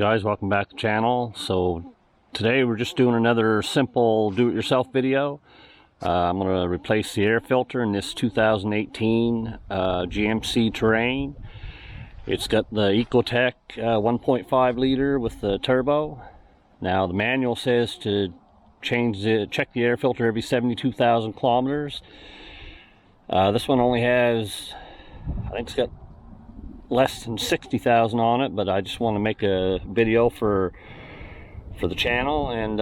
guys, welcome back to the channel. So today we're just doing another simple do-it-yourself video. I'm going to replace the air filter in this 2018 GMC Terrain. It's got the Ecotech 1.5 liter with the turbo. Now the manual says to check the air filter every 72,000 kilometers. This one only has, I think it's got less than 60,000 on it, but I just want to make a video for the channel. And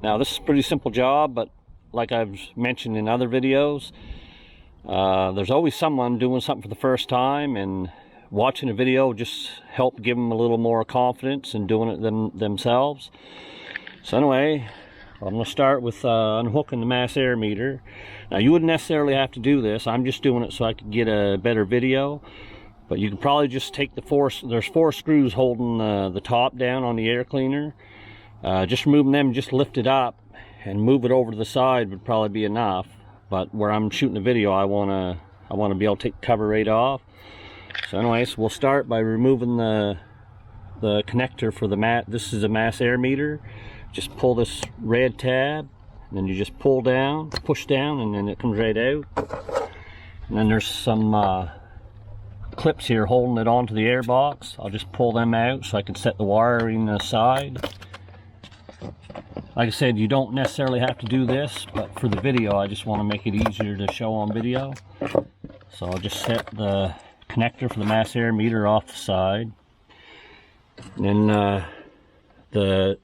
now this is a pretty simple job, but like I've mentioned in other videos, there's always someone doing something for the first time, and watching a video just help give them a little more confidence in doing it themselves. So anyway, I'm going to start with unhooking the mass air meter. Now you wouldn't necessarily have to do this. I'm just doing it so I could get a better video. But you can probably just take there's 4 screws holding the top down on the air cleaner. Just removing them, just lift it up and move it over to the side would probably be enough. But where I'm shooting the video, I want to be able to take the cover right off. So anyways, we'll start by removing the connector for the this is a mass air meter. Just pull this red tab, and then you just pull down, push down, and then it comes right out. And then there's some clips here holding it onto the air box. I'll just pull them out so I can set the wiring aside. Like I said, you don't necessarily have to do this, but for the video I just want to make it easier to show on video. So I'll just set the connector for the mass air meter off the side. And then the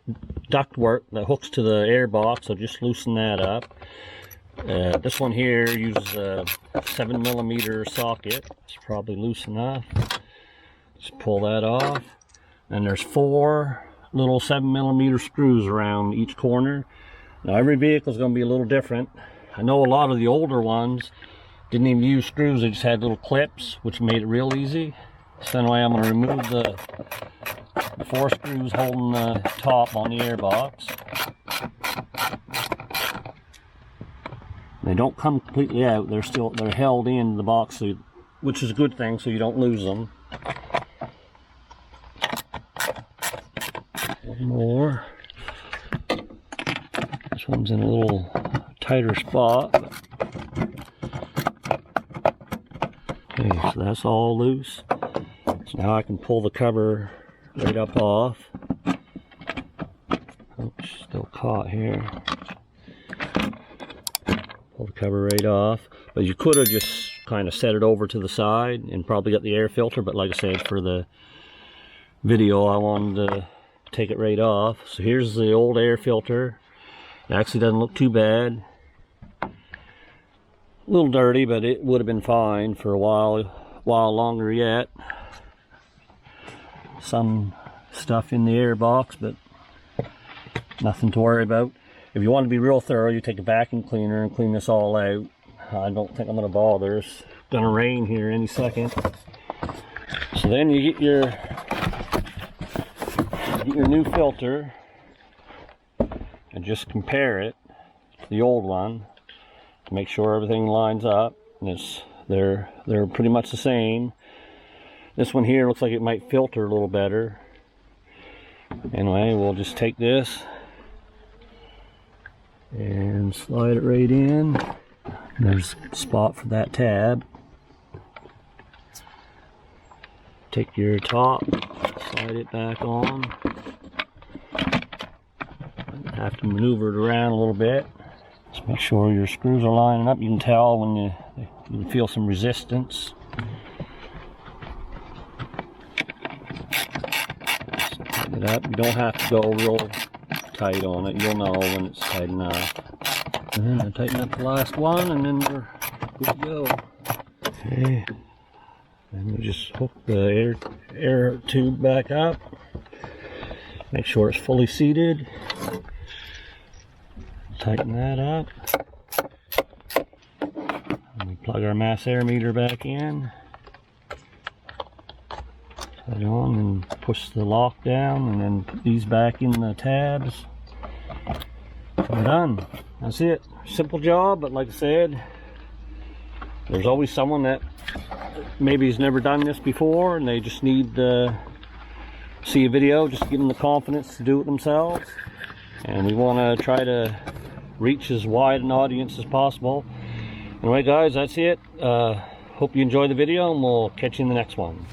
ductwork that hooks to the air box, I'll just loosen that up. This one here uses a 7mm socket. It's probably loose enough. Just pull that off. And there's 4 little 7mm screws around each corner. Now every vehicle is going to be a little different. I know a lot of the older ones didn't even use screws, they just had little clips, which made it real easy. So anyway, I'm going to remove the 4 screws holding the top on the air box. They don't come completely out, they're held in the box, which is a good thing, so you don't lose them. One more. This one's in a little tighter spot. Okay, so that's all loose. So now I can pull the cover right up off. Oops, still caught here. Pull the cover right off. But you could have just kind of set it over to the side and probably got the air filter, but like I said, for the video I wanted to take it right off. So here's the old air filter. It actually doesn't look too bad. A little dirty, but it would have been fine for a while longer yet. Some stuff in the air box, but nothing to worry about. If you want to be real thorough, you take a vacuum cleaner and clean this all out. I don't think I'm going to bother. It's going to rain here any second. So then you get your new filter and just compare it to the old one to make sure everything lines up. And they're pretty much the same. This one here looks like it might filter a little better. Anyway, we'll just take this and slide it right in. There's a spot for that tab. Take your top, slide it back on. Have to maneuver it around a little bit. Just make sure your screws are lining up. You can tell when you can feel some resistance. Just tighten it up. You don't have to go real tight on it. You'll know when it's tight enough. And then I tighten up the last one, and then we're good to go. Okay. And we just hook the air tube back up. Make sure it's fully seated. Tighten that up. And we plug our mass air meter back in. Set it on and push the lock down, and then put these back in the tabs. We're done. That's it. Simple job, but like I said, there's always someone that maybe has never done this before and they just need see a video, just give them the confidence to do it themselves. And we want to try to reach as wide an audience as possible. Anyway guys, that's it. Hope you enjoyed the video, and we'll catch you in the next one.